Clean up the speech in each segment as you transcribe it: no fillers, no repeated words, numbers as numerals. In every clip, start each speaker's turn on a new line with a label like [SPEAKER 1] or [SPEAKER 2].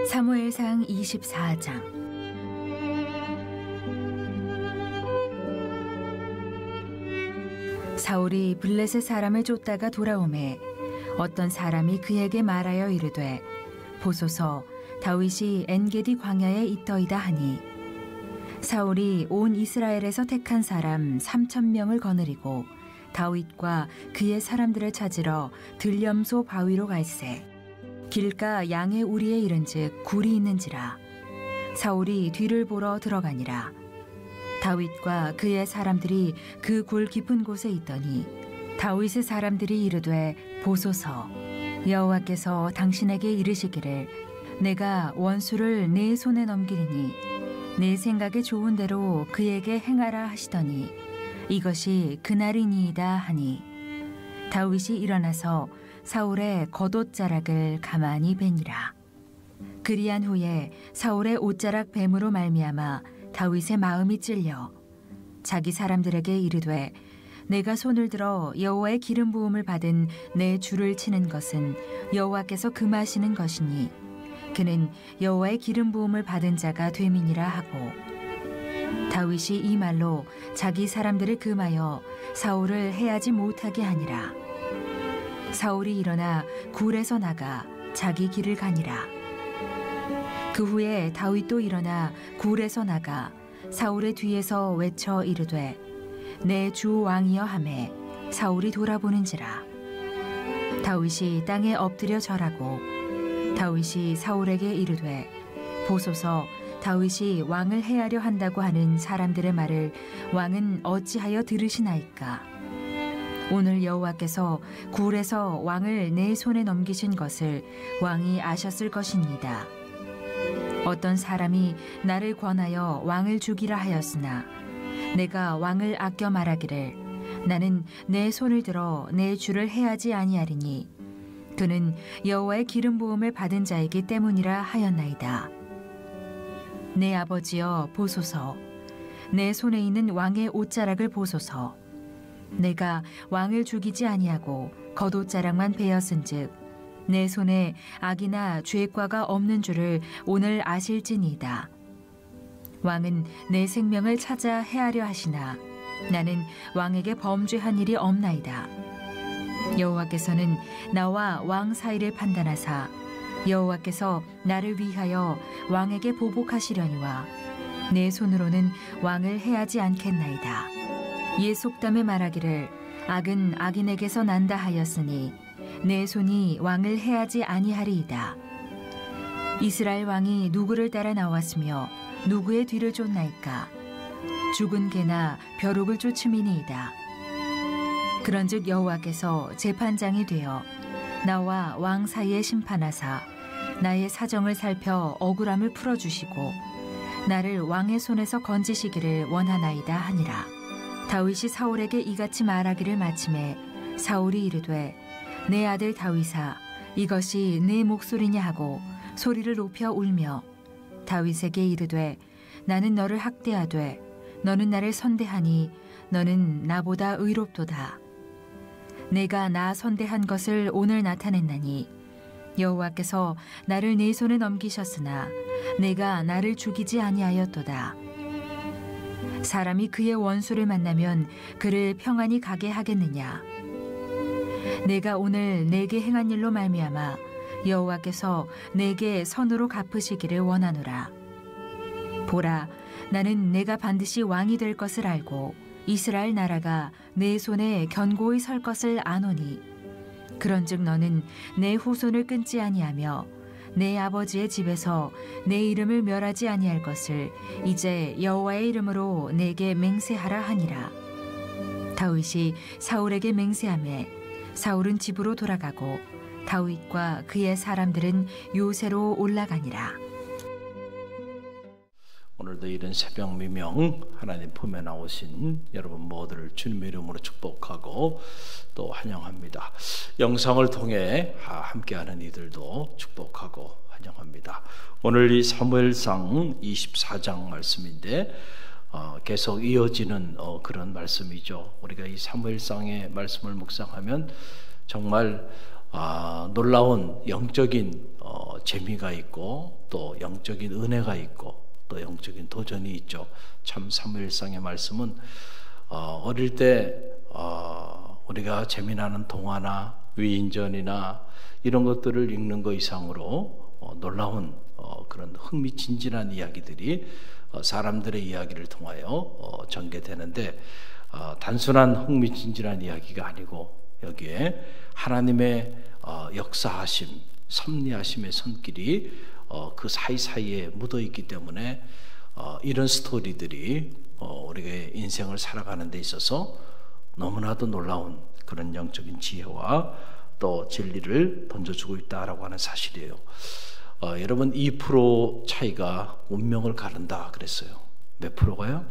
[SPEAKER 1] 사무엘상 24장. 사울이 블레셋 사람을 쫓다가 돌아오매 어떤 사람이 그에게 말하여 이르되 보소서 다윗이 엔게디 광야에 있더이다 하니 사울이 온 이스라엘에서 택한 사람 3,000명을 거느리고 다윗과 그의 사람들을 찾으러 들염소 바위로 갈새 길가 양의 우리에 이른즉 굴이 있는지라. 사울이 뒤를 보러 들어가니라. 다윗과 그의 사람들이 그 굴 깊은 곳에 있더니 다윗의 사람들이 이르되 보소서 여호와께서 당신에게 이르시기를 내가 원수를 내 손에 넘기리니 내 생각에 좋은 대로 그에게 행하라 하시더니 이것이 그날이니이다 하니 다윗이 일어나서 사울의 겉옷자락을 가만히 베니라. 그리한 후에 사울의 옷자락 뱀으로 말미암아 다윗의 마음이 찔려 자기 사람들에게 이르되 내가 손을 들어 여호와의 기름 부음을 받은 내 주를 치는 것은 여호와께서 금하시는 것이니 그는 여호와의 기름 부음을 받은 자가 됨이니라 하고 다윗이 이 말로 자기 사람들을 금하여 사울을 해하지 못하게 하니라. 사울이 일어나 굴에서 나가 자기 길을 가니라. 그 후에 다윗도 일어나 굴에서 나가 사울의 뒤에서 외쳐 이르되 내 주 왕이여 하매 사울이 돌아보는지라. 다윗이 땅에 엎드려 절하고 다윗이 사울에게 이르되 보소서 다윗이 왕을 해하려 한다고 하는 사람들의 말을 왕은 어찌하여 들으시나이까. 오늘 여호와께서 굴에서 왕을 내 손에 넘기신 것을 왕이 아셨을 것입니다. 어떤 사람이 나를 권하여 왕을 죽이라 하였으나 내가 왕을 아껴 말하기를 나는 내 손을 들어 내 주를 해하지 아니하리니 그는 여호와의 기름 부음을 받은 자이기 때문이라 하였나이다. 내 아버지여 보소서 내 손에 있는 왕의 옷자락을 보소서. 내가 왕을 죽이지 아니하고 겉옷자락만 베었은즉 내 손에 악이나 죄과가 없는 줄을 오늘 아실지니이다. 왕은 내 생명을 찾아 해하려 하시나 나는 왕에게 범죄한 일이 없나이다. 여호와께서는 나와 왕 사이를 판단하사 여호와께서 나를 위하여 왕에게 보복하시려니와 내 손으로는 왕을 해하지 않겠나이다. 옛 속담에 말하기를 악은 악인에게서 난다 하였으니 내 손이 왕을 해하지 아니하리이다. 이스라엘 왕이 누구를 따라 나왔으며 누구의 뒤를 쫓나이까. 죽은 개나 벼룩을 쫓음이니이다. 그런즉 여호와께서 재판장이 되어 나와 왕 사이에 심판하사 나의 사정을 살펴 억울함을 풀어주시고 나를 왕의 손에서 건지시기를 원하나이다 하니라. 다윗이 사울에게 이같이 말하기를 마침에 사울이 이르되 내 아들 다윗아 이것이 내 목소리냐 하고 소리를 높여 울며 다윗에게 이르되 나는 너를 학대하되 너는 나를 선대하니 너는 나보다 의롭도다. 내가 나 선대한 것을 오늘 나타냈나니 여호와께서 나를 내 손에 넘기셨으나 내가 나를 죽이지 아니하였도다. 사람이 그의 원수를 만나면 그를 평안히 가게 하겠느냐. 내가 오늘 내게 행한 일로 말미암아 여호와께서 내게 선으로 갚으시기를 원하노라. 보라, 나는 내가 반드시 왕이 될 것을 알고 이스라엘 나라가 내 손에 견고히 설 것을 아노니 그런즉 너는 내 후손을 끊지 아니하며 내 아버지의 집에서 내 이름을 멸하지 아니할 것을 이제 여호와의 이름으로 내게 맹세하라 하니라. 다윗이 사울에게 맹세하매 사울은 집으로 돌아가고 다윗과 그의 사람들은 요새로 올라가니라.
[SPEAKER 2] 오늘도 이른 새벽 미명 하나님 품에 나오신 여러분 모두를 주님의 이름으로 축복하고 또 환영합니다. 영상을 통해 함께하는 이들도 축복하고 환영합니다. 오늘 이 사무엘상 24장 말씀인데 계속 이어지는 그런 말씀이죠. 우리가 이 사무엘상의 말씀을 묵상하면 정말 놀라운 영적인 재미가 있고 또 영적인 은혜가 있고 또 영적인 도전이 있죠. 참 사무엘상의 말씀은 어릴 때 우리가 재미나는 동화나 위인전이나 이런 것들을 읽는 것 이상으로 놀라운 그런 흥미진진한 이야기들이 사람들의 이야기를 통하여 전개되는데 단순한 흥미진진한 이야기가 아니고 여기에 하나님의 역사하심, 섭리하심의 손길이 그 사이사이에 묻어있기 때문에 이런 스토리들이 우리의 인생을 살아가는 데 있어서 너무나도 놀라운 그런 영적인 지혜와 또 진리를 던져주고 있다라고 하는 사실이에요. 여러분 2% 차이가 운명을 가른다 그랬어요. 몇 프로가요?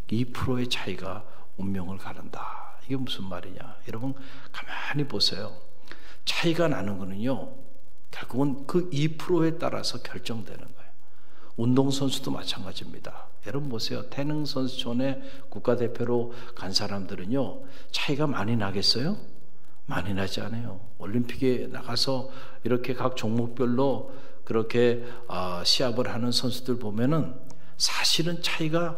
[SPEAKER 2] 2%의 차이가 운명을 가른다. 이게 무슨 말이냐? 여러분 가만히 보세요. 차이가 나는 거는요, 결국은 그 2%에 따라서 결정되는 거예요. 운동선수도 마찬가지입니다. 여러분 보세요. 태능 선수촌에 국가대표로 간 사람들은요, 차이가 많이 나겠어요? 많이 나지 않아요. 올림픽에 나가서 이렇게 각 종목별로 그렇게 시합을 하는 선수들 보면은 사실은 차이가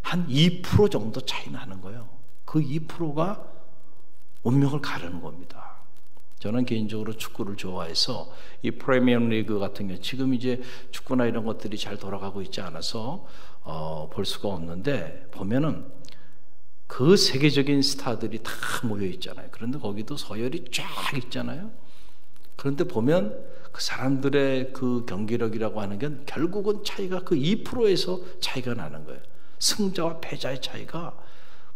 [SPEAKER 2] 한 2% 정도 차이 나는 거예요. 그 2%가 운명을 가르는 겁니다. 저는 개인적으로 축구를 좋아해서 이 프리미어리그 같은 경우 지금 이제 축구나 이런 것들이 잘 돌아가고 있지 않아서 볼 수가 없는데 보면은 그 세계적인 스타들이 다 모여 있잖아요. 그런데 거기도 서열이 쫙 있잖아요. 그런데 보면 그 사람들의 그 경기력이라고 하는 건 결국은 차이가 그 2%에서 차이가 나는 거예요. 승자와 패자의 차이가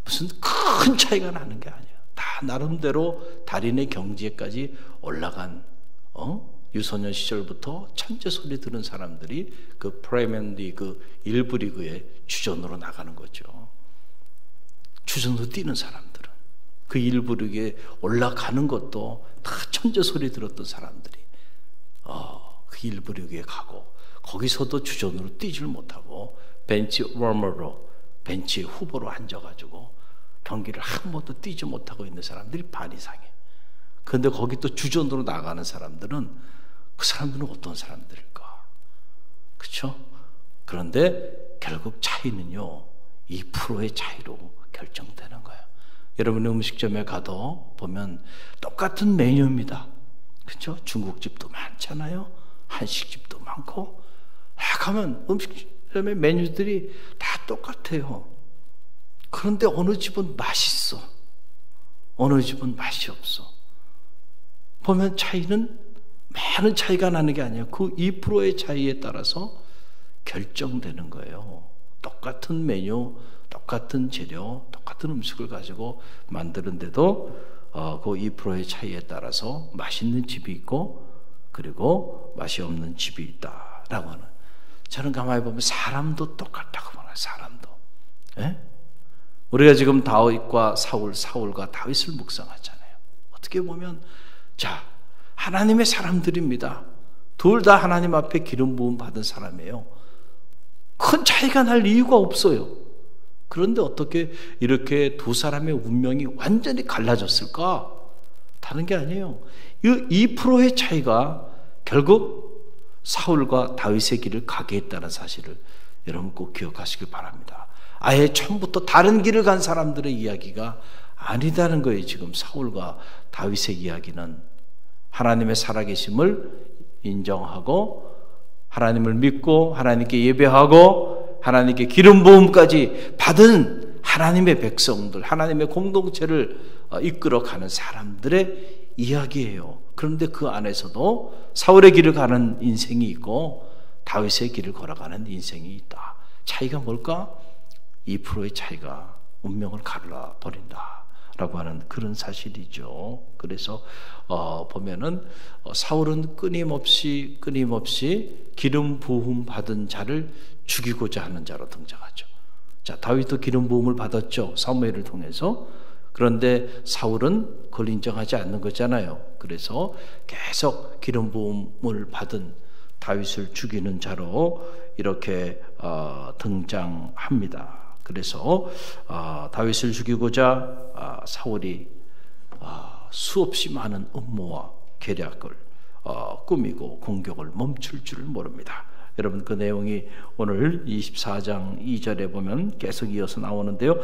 [SPEAKER 2] 무슨 큰 차이가 나는 게 아니에요. 다 나름대로 달인의 경지에까지 올라간 유소년 시절부터 천재 소리 들은 사람들이 그 프리미어리그 1부 리그의 주전으로 나가는 거죠. 주전으로 뛰는 사람들은 그 1부 리그에 올라가는 것도 다 천재 소리 들었던 사람들이 그 1부 리그에 가고 거기서도 주전으로 뛰질 못하고 벤치 워머로 벤치 후보로 앉아가지고 경기를 한 번도 뛰지 못하고 있는 사람들이 반 이상이에요. 그런데 거기 또 주전으로 나가는 사람들은 그 사람들은 어떤 사람들일까? 그렇죠? 그런데 결국 차이는요 2%의 차이로 결정되는 거예요. 여러분 음식점에 가도 보면 똑같은 메뉴입니다. 그렇죠? 중국집도 많잖아요. 한식집도 많고 가면 음식점의 메뉴들이 다 똑같아요. 그런데 어느 집은 맛있어. 어느 집은 맛이 없어. 보면 차이는 많은 차이가 나는 게 아니에요. 그 2%의 차이에 따라서 결정되는 거예요. 똑같은 메뉴, 똑같은 재료, 똑같은 음식을 가지고 만드는데도 그 2%의 차이에 따라서 맛있는 집이 있고 그리고 맛이 없는 집이 있다라고 하는. 저는 가만히 보면 사람도 똑같다고 말해요. 사람도. 예? 우리가 지금 다윗과 사울과 다윗을 묵상하잖아요. 어떻게 보면 자 하나님의 사람들입니다. 둘 다 하나님 앞에 기름 부음 받은 사람이에요. 큰 차이가 날 이유가 없어요. 그런데 어떻게 이렇게 두 사람의 운명이 완전히 갈라졌을까? 다른 게 아니에요. 이 2%의 차이가 결국 사울과 다윗의 길을 가게 했다는 사실을 여러분 꼭 기억하시길 바랍니다. 아예 처음부터 다른 길을 간 사람들의 이야기가 아니다는 거예요. 지금 사울과 다윗의 이야기는 하나님의 살아계심을 인정하고 하나님을 믿고 하나님께 예배하고 하나님께 기름 부음까지 받은 하나님의 백성들, 하나님의 공동체를 이끌어가는 사람들의 이야기예요. 그런데 그 안에서도 사울의 길을 가는 인생이 있고 다윗의 길을 걸어가는 인생이 있다. 차이가 뭘까? 2%의 차이가 운명을 갈라버린다 라고 하는 그런 사실이죠. 그래서 보면은 사울은 끊임없이 기름 부음 받은 자를 죽이고자 하는 자로 등장하죠. 자, 다윗도 기름 부음을 받았죠. 사무엘을 통해서. 그런데 사울은 그걸 인정하지 않는 거잖아요. 그래서 계속 기름 부음을 받은 다윗을 죽이는 자로 이렇게 등장합니다. 그래서 다윗을 죽이고자 사울이 수없이 많은 음모와 계략을 꾸미고 공격을 멈출 줄을 모릅니다. 여러분, 그 내용이 오늘 24장 2절에 보면 계속 이어서 나오는데요.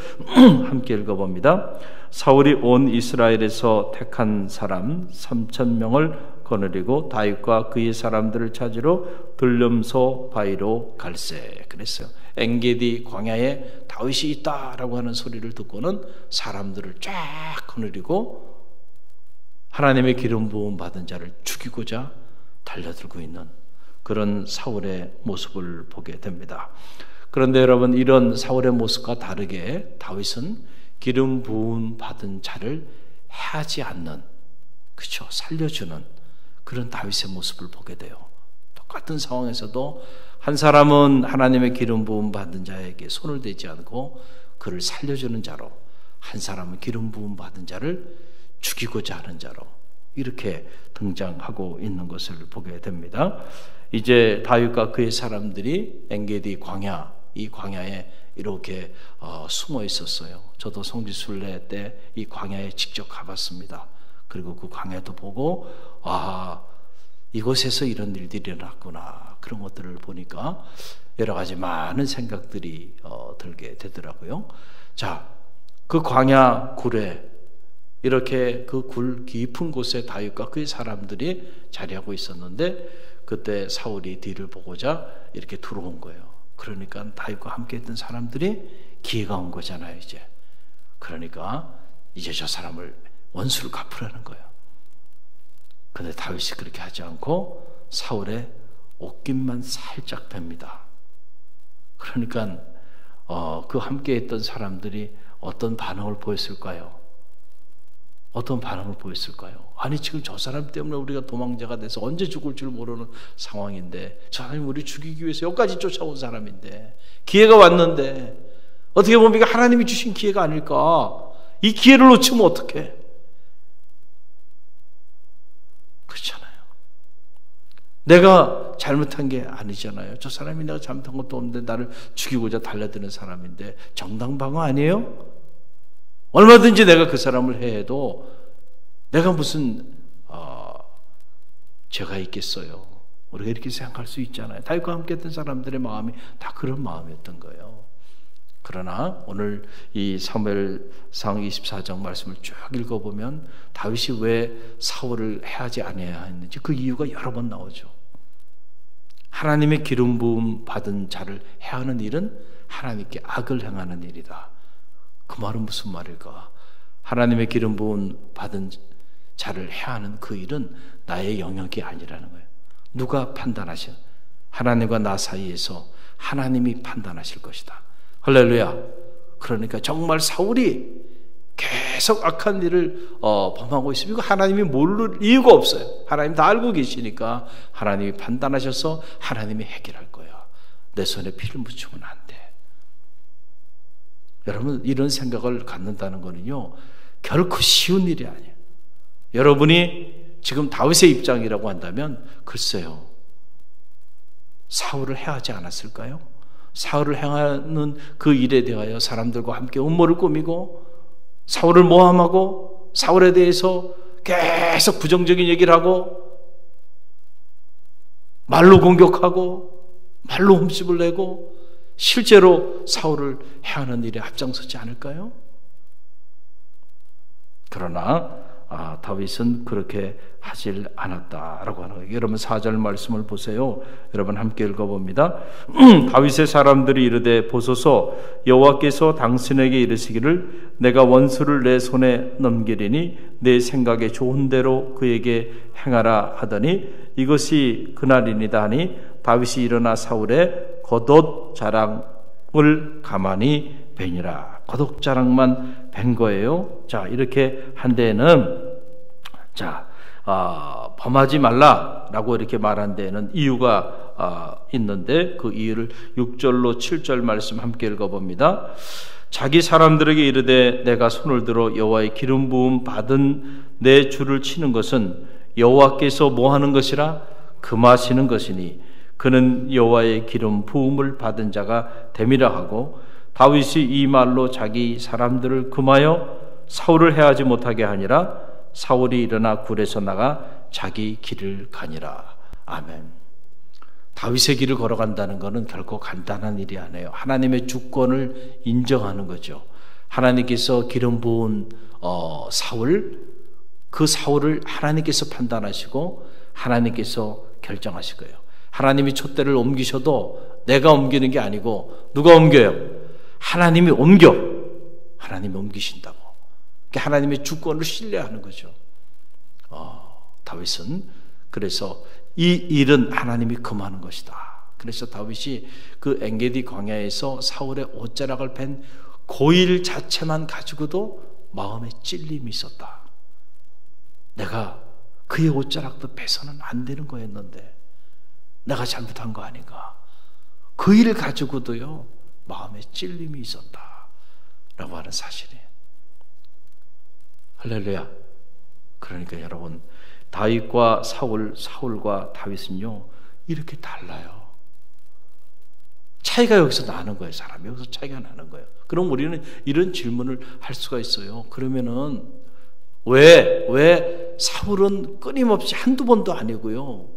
[SPEAKER 2] 함께 읽어봅니다. 사울이 온 이스라엘에서 택한 사람 3,000명을 거느리고 다윗과 그의 사람들을 찾으러 들름소 바위로 갈새. 그랬어요. 엔게디 광야에 다윗이 있다라고 하는 소리를 듣고는 사람들을 쫙 거느리고 하나님의 기름 부음 받은 자를 죽이고자 달려들고 있는 그런 사울의 모습을 보게 됩니다. 그런데 여러분, 이런 사울의 모습과 다르게 다윗은 기름 부음 받은 자를 해하지 않는, 그렇죠, 살려주는 그런 다윗의 모습을 보게 돼요. 똑같은 상황에서도 한 사람은 하나님의 기름 부음 받은 자에게 손을 대지 않고 그를 살려주는 자로, 한 사람은 기름 부음 받은 자를 죽이고자 하는 자로 이렇게 등장하고 있는 것을 보게 됩니다. 이제 다윗과 그의 사람들이 엔게디 광야, 이 광야에 이렇게 숨어 있었어요. 저도 성지순례 때 이 광야에 직접 가봤습니다. 그리고 그 광야도 보고 이곳에서 이런 일들이 일어났구나, 그런 것들을 보니까 여러 가지 많은 생각들이 들게 되더라고요. 자, 그 광야 굴에 이렇게 그 굴 깊은 곳에 다윗과 그의 사람들이 자리하고 있었는데 그때 사울이 뒤를 보고자 이렇게 들어온 거예요. 그러니까 다윗과 함께 했던 사람들이 기회가 온 거잖아요, 이제. 그러니까 이제 저 사람을 원수를 갚으라는 거예요. 그런데 다윗이 그렇게 하지 않고 사울의 옷깃만 살짝 뺍니다. 그러니까 그 함께 했던 사람들이 어떤 반응을 보였을까요? 어떤 반응을 보였을까요? 아니, 지금 저 사람 때문에 우리가 도망자가 돼서 언제 죽을 줄 모르는 상황인데, 저 사람이 우리 죽이기 위해서 여기까지 쫓아온 사람인데, 기회가 왔는데 어떻게 보면 이게 하나님이 주신 기회가 아닐까? 이 기회를 놓치면 어떡해? 그렇잖아요. 내가 잘못한 게 아니잖아요. 저 사람이 내가 잘못한 것도 없는데 나를 죽이고자 달려드는 사람인데 정당방어 아니에요? 얼마든지 내가 그 사람을 해도 내가 무슨 죄가 있겠어요. 우리가 이렇게 생각할 수 있잖아요. 다윗과 함께 했던 사람들의 마음이 다 그런 마음이었던 거예요. 그러나 오늘 이 사무엘상 24장 말씀을 쭉 읽어보면 다윗이 왜 사울을 해하지 아니해야 했는지 그 이유가 여러 번 나오죠. 하나님의 기름 부음 받은 자를 해하는 일은 하나님께 악을 행하는 일이다. 그 말은 무슨 말일까? 하나님의 기름 부음 받은 자를 해하는 그 일은 나의 영역이 아니라는 거예요. 누가 판단하셔? 하나님과 나 사이에서 하나님이 판단하실 것이다. 할렐루야. 그러니까 정말 사울이 계속 악한 일을 범하고 있으면 이거 하나님이 모를 이유가 없어요. 하나님 다 알고 계시니까 하나님이 판단하셔서 하나님이 해결할 거야. 내 손에 피를 묻히면 안 돼. 여러분, 이런 생각을 갖는다는 거는요, 결코 쉬운 일이 아니에요. 여러분이 지금 다윗의 입장이라고 한다면 글쎄요, 사울을 해하지 않았을까요? 사울을 행하는 그 일에 대하여 사람들과 함께 음모를 꾸미고 사울을 모함하고 사울에 대해서 계속 부정적인 얘기를 하고 말로 공격하고 말로 흠집을 내고 실제로 사울을 해하는 일에 앞장서지 않을까요? 그러나 다윗은 그렇게 하질 않았다라고 하는 거예요. 여러분 4절 말씀을 보세요. 여러분 함께 읽어봅니다. 다윗의 사람들이 이르되 보소서, 여호와께서 당신에게 이르시기를 내가 원수를 내 손에 넘기리니 내 생각에 좋은 대로 그에게 행하라 하더니 이것이 그날이니다 하니 다윗이 일어나 사울의 겉옷 자랑을 가만히 베니라. 겉옷 자랑만 벤 거예요. 자, 이렇게 한 데에는 범하지 말라라고 이렇게 말한 데에는 이유가 있는데 그 이유를 6절로 7절 말씀 함께 읽어봅니다. 자기 사람들에게 이르되 내가 손을 들어 여호와의 기름 부음 받은 내 주를 치는 것은 여호와께서 뭐 하는 것이라? 금하시는 것이니 그는 여호와의 기름 부음을 받은 자가 됨이라 하고, 다윗이 이 말로 자기 사람들을 금하여 사울을 해하지 못하게 하니라. 사울이 일어나 굴에서 나가 자기 길을 가니라. 아멘. 다윗의 길을 걸어간다는 것은 결코 간단한 일이 아니에요. 하나님의 주권을 인정하는 거죠. 하나님께서 기름 부은 사울, 그 사울을 하나님께서 판단하시고 하나님께서 결정하실 거예요. 하나님이 촛대를 옮기셔도 내가 옮기는 게 아니고 누가 옮겨요? 하나님이 옮기신다고. 하나님의 주권을 신뢰하는 거죠. 다윗은 그래서 이 일은 하나님이 금하는 것이다. 그래서 다윗이 그 엔게디 광야에서 사울의 옷자락을 팬 고일 자체만 가지고도 마음에 찔림이 있었다. 내가 그의 옷자락도 빼서는 안 되는 거였는데 내가 잘못한 거 아닌가. 그 일을 가지고도요 마음에 찔림이 있었다 라고 하는 사실이에요. 할렐루야. 그러니까 여러분, 다윗과 사울과 다윗은요 이렇게 달라요. 차이가 여기서 나는 거예요. 사람이 여기서 차이가 나는 거예요. 그럼 우리는 이런 질문을 할 수가 있어요. 그러면은 왜 사울은 끊임없이 한두 번도 아니고요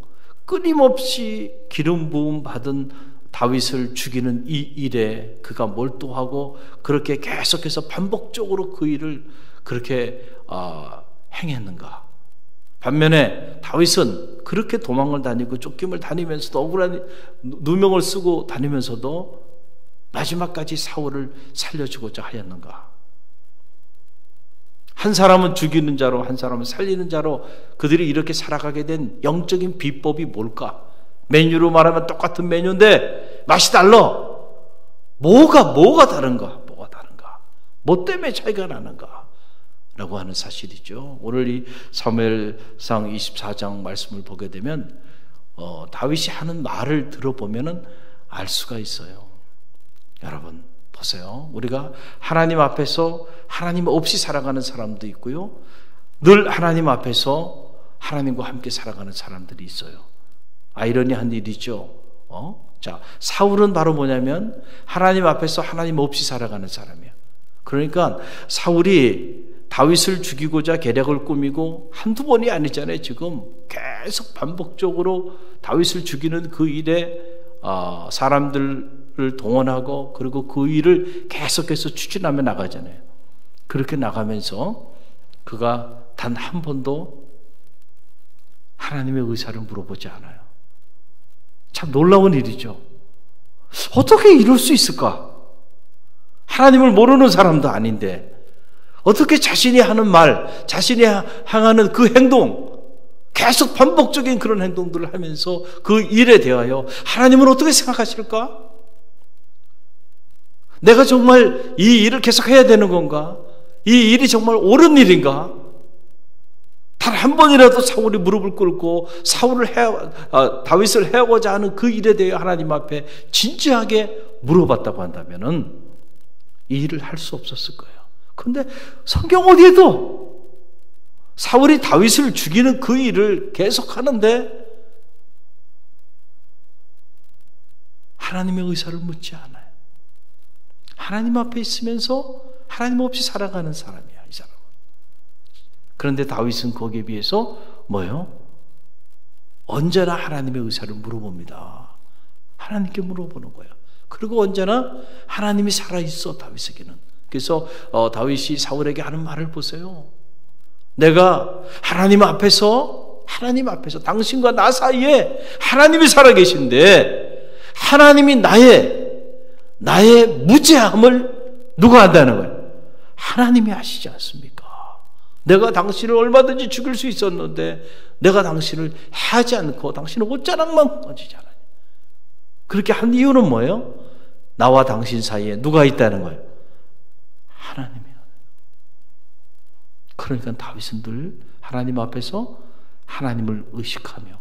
[SPEAKER 2] 끊임없이 기름 부음 받은 다윗을 죽이는 이 일에 그가 몰두하고 그렇게 계속해서 반복적으로 그 일을 그렇게 행했는가? 반면에 다윗은 그렇게 도망을 다니고 쫓김을 다니면서도 억울한 누명을 쓰고 다니면서도 마지막까지 사울을 살려주고자 하였는가? 한 사람은 죽이는 자로, 한 사람은 살리는 자로 그들이 이렇게 살아가게 된 영적인 비법이 뭘까? 메뉴로 말하면 똑같은 메뉴인데 맛이 달라. 뭐가 다른가? 뭐 때문에 차이가 나는가? 라고 하는 사실이죠. 오늘 이 사무엘상 24장 말씀을 보게 되면 다윗이 하는 말을 들어보면 알 수가 있어요. 여러분 보세요. 우리가 하나님 앞에서 하나님 없이 살아가는 사람도 있고요, 늘 하나님 앞에서 하나님과 함께 살아가는 사람들이 있어요. 아이러니한 일이죠. 자, 사울은 바로 뭐냐면 하나님 앞에서 하나님 없이 살아가는 사람이에요. 그러니까 사울이 다윗을 죽이고자 계략을 꾸미고 한두 번이 아니잖아요. 지금 계속 반복적으로 다윗을 죽이는 그 일에 사람들을 동원하고 그리고 그 일을 계속해서 추진하며 나가잖아요. 그렇게 나가면서 그가 단 한 번도 하나님의 의사를 물어보지 않아요. 참 놀라운 일이죠. 어떻게 이럴 수 있을까? 하나님을 모르는 사람도 아닌데 어떻게 자신이 하는 말, 자신이 향하는 그 행동, 계속 반복적인 그런 행동들을 하면서 그 일에 대하여 하나님은 어떻게 생각하실까? 내가 정말 이 일을 계속 해야 되는 건가? 이 일이 정말 옳은 일인가? 단 한 번이라도 사울이 무릎을 꿇고 다윗을 해오고자 하는 그 일에 대해 하나님 앞에 진지하게 물어봤다고 한다면은 이 일을 할 수 없었을 거예요. 그런데 성경 어디에도 사울이 다윗을 죽이는 그 일을 계속 하는데 하나님의 의사를 묻지 않아요. 하나님 앞에 있으면서 하나님 없이 살아가는 사람이야, 이 사람은. 그런데 다윗은 거기에 비해서 뭐예요? 언제나 하나님의 의사를 물어봅니다. 하나님께 물어보는 거예요. 그리고 언제나 하나님이 살아있어, 다윗에게는. 그래서 다윗이 사울에게 하는 말을 보세요. 내가 하나님 앞에서 당신과 나 사이에 하나님이 살아계신데 하나님이 나의 무죄함을 누가 한다는 거예요? 하나님이 아시지 않습니까? 내가 당신을 얼마든지 죽일 수 있었는데 내가 당신을 해하지 않고 당신의 옷자락만 건지잖아요. 그렇게 한 이유는 뭐예요? 나와 당신 사이에 누가 있다는 거예요? 하나님이에요. 그러니까 다윗은 늘 하나님 앞에서 하나님을 의식하며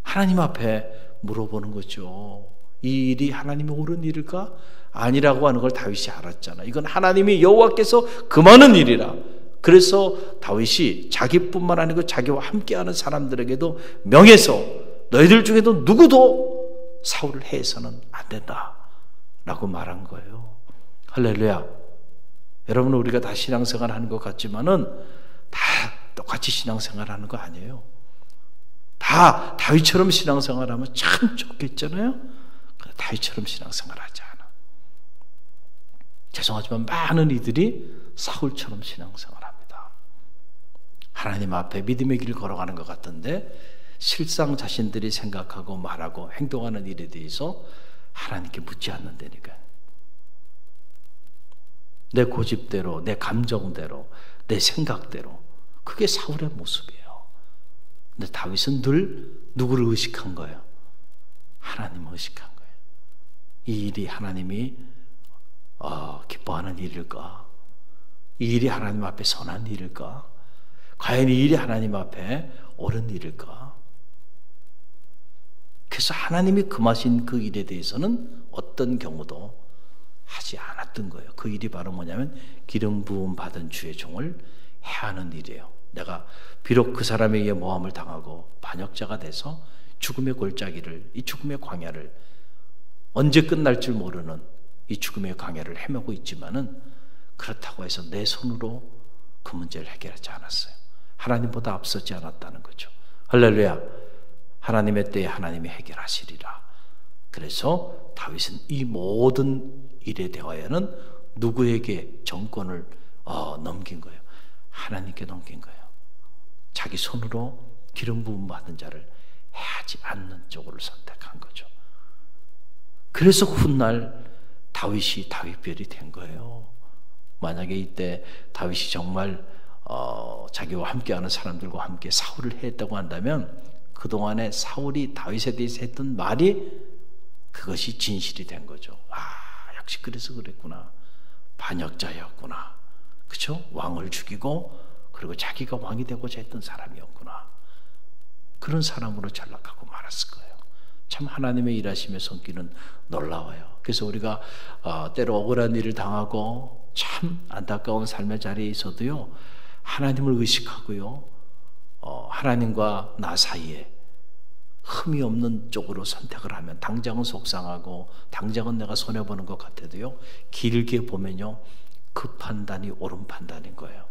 [SPEAKER 2] 하나님 앞에 물어보는 거죠. 이 일이 하나님의 옳은 일일까? 아니라고 하는 걸 다윗이 알았잖아. 이건 하나님이 여호와께서 금하는 일이라. 그래서 다윗이 자기뿐만 아니고 자기와 함께하는 사람들에게도 명해서 너희들 중에도 누구도 사울을 해서는 안 된다 라고 말한 거예요. 할렐루야. 여러분, 우리가 다 신앙생활 하는 것 같지만은 다 똑같이 신앙생활하는 거 아니에요. 다 다윗처럼 신앙생활하면 참 좋겠잖아요. 다윗처럼 신앙생활하지 않아. 죄송하지만 많은 이들이 사울처럼 신앙생활합니다. 하나님 앞에 믿음의 길을 걸어가는 것 같은데 실상 자신들이 생각하고 말하고 행동하는 일에 대해서 하나님께 묻지 않는다니까요. 내 고집대로, 내 감정대로, 내 생각대로, 그게 사울의 모습이에요. 근데 다윗은 늘 누구를 의식한 거예요? 하나님을 의식한 거예요. 이 일이 하나님이 기뻐하는 일일까? 이 일이 하나님 앞에 선한 일일까? 과연 이 일이 하나님 앞에 옳은 일일까? 그래서 하나님이 금하신 그 일에 대해서는 어떤 경우도 하지 않았던 거예요. 그 일이 바로 뭐냐면 기름 부음 받은 주의 종을 해하는 일이에요. 내가 비록 그 사람에 의해 모함을 당하고 반역자가 돼서 죽음의 골짜기를, 이 죽음의 광야를 언제 끝날 줄 모르는 이 죽음의 광야를 헤매고 있지만은 그렇다고 해서 내 손으로 그 문제를 해결하지 않았어요. 하나님보다 앞서지 않았다는 거죠. 할렐루야. 하나님의 때에 하나님이 해결하시리라. 그래서 다윗은 이 모든 일에 대하여는 누구에게 정권을 넘긴 거예요? 하나님께 넘긴 거예요. 자기 손으로 기름 부음 받은 자를 해하지 않는 쪽으로 선택한 거죠. 그래서 훗날 다윗이 다윗별이 된 거예요. 만약에 이때 다윗이 정말 자기와 함께하는 사람들과 함께 사울을 했다고 한다면 그동안에 사울이 다윗에 대해서 했던 말이 그것이 진실이 된 거죠. 역시 그래서 그랬구나. 반역자였구나. 그렇죠? 왕을 죽이고 그리고 자기가 왕이 되고자 했던 사람이었구나. 그런 사람으로 전락하고 말았을 거예요. 참 하나님의 일하심의 손길은 놀라워요. 그래서 우리가 때로 억울한 일을 당하고 참 안타까운 삶의 자리에 있어도요, 하나님을 의식하고요, 하나님과 나 사이에 흠이 없는 쪽으로 선택을 하면 당장은 속상하고 당장은 내가 손해보는 것 같아도요, 길게 보면요 그 판단이 옳은 판단인 거예요.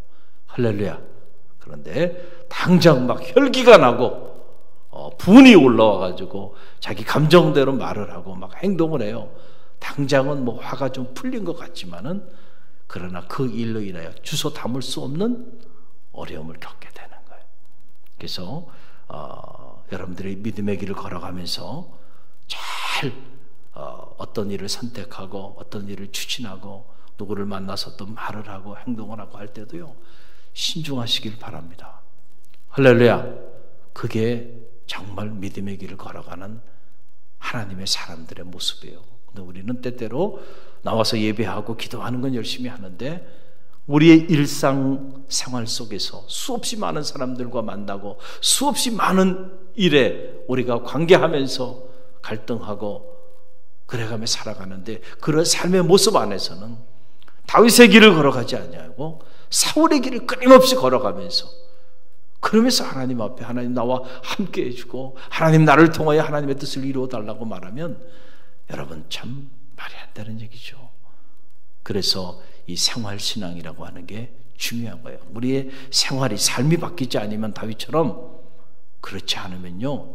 [SPEAKER 2] 할렐루야. 그런데 당장 막 혈기가 나고 분이 올라와가지고 자기 감정대로 말을 하고 막 행동을 해요. 당장은 뭐 화가 좀 풀린 것 같지만은 그러나 그 일로 인하여 주소 담을 수 없는 어려움을 겪게 되는 거예요. 그래서 여러분들이 믿음의 길을 걸어가면서 잘 어떤 일을 선택하고 어떤 일을 추진하고 누구를 만나서 또 말을 하고 행동을 하고 할 때도요, 신중하시길 바랍니다. 할렐루야. 그게 정말 믿음의 길을 걸어가는 하나님의 사람들의 모습이에요. 근데 우리는 때때로 나와서 예배하고 기도하는 건 열심히 하는데 우리의 일상 생활 속에서 수없이 많은 사람들과 만나고 수없이 많은 일에 우리가 관계하면서 갈등하고 그래가며 살아가는데 그런 삶의 모습 안에서는 다윗의 길을 걸어가지 아니하고 사울의 길을 끊임없이 걸어가면서 그러면서 하나님 앞에 하나님 나와 함께 해주고 하나님 나를 통하여 하나님의 뜻을 이루어달라고 말하면 여러분 참 말이 안 되는 얘기죠. 그래서 이 생활신앙이라고 하는 게 중요한 거예요. 우리의 생활이 삶이 바뀌지 않으면 다윗처럼 그렇지 않으면요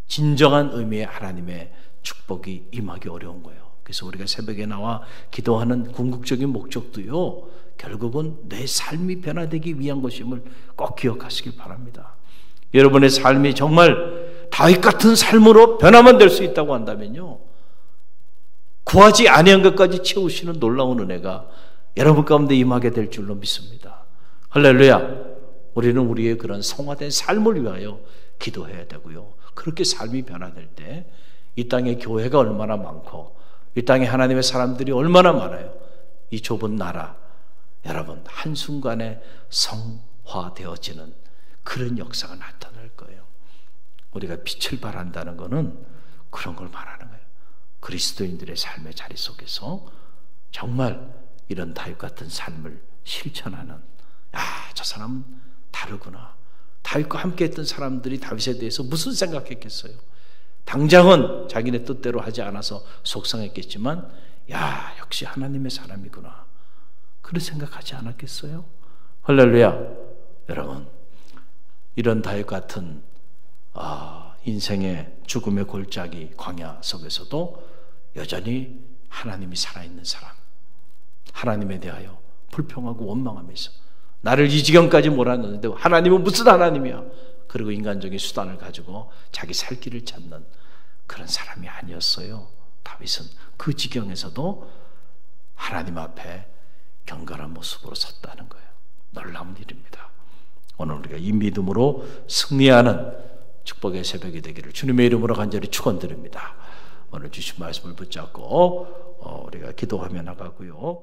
[SPEAKER 2] 진정한 의미의 하나님의 축복이 임하기 어려운 거예요. 그래서 우리가 새벽에 나와 기도하는 궁극적인 목적도요 결국은 내 삶이 변화되기 위한 것임을 꼭 기억하시길 바랍니다. 여러분의 삶이 정말 다윗 같은 삶으로 변화만 될 수 있다고 한다면요 구하지 아니한 것까지 채우시는 놀라운 은혜가 여러분 가운데 임하게 될 줄로 믿습니다. 할렐루야. 우리는 우리의 그런 성화된 삶을 위하여 기도해야 되고요, 그렇게 삶이 변화될 때 이 땅에 교회가 얼마나 많고 이 땅에 하나님의 사람들이 얼마나 많아요. 이 좁은 나라 여러분 한순간에 성화되어지는 그런 역사가 나타날 거예요. 우리가 빛을 발한다는 것은 그런 걸 말하는 거예요. 그리스도인들의 삶의 자리 속에서 정말 이런 다윗 같은 삶을 실천하는, 저 사람은 다르구나. 다윗과 함께 했던 사람들이 다윗에 대해서 무슨 생각했겠어요? 당장은 자기네 뜻대로 하지 않아서 속상했겠지만 역시 하나님의 사람이구나, 그런 생각하지 않았겠어요? 할렐루야. 여러분 이런 다윗 같은 인생의 죽음의 골짜기 광야 속에서도 여전히 하나님이 살아있는 사람, 하나님에 대하여 불평하고 원망하면서 나를 이 지경까지 몰아넣는데 하나님은 무슨 하나님이야? 그리고 인간적인 수단을 가지고 자기 살 길을 찾는 그런 사람이 아니었어요. 다윗은 그 지경에서도 하나님 앞에 경건한 모습으로 섰다는 거예요. 놀라운 일입니다. 오늘 우리가 이 믿음으로 승리하는 축복의 새벽이 되기를 주님의 이름으로 간절히 축원드립니다. 오늘 주신 말씀을 붙잡고 우리가 기도하며 나가고요.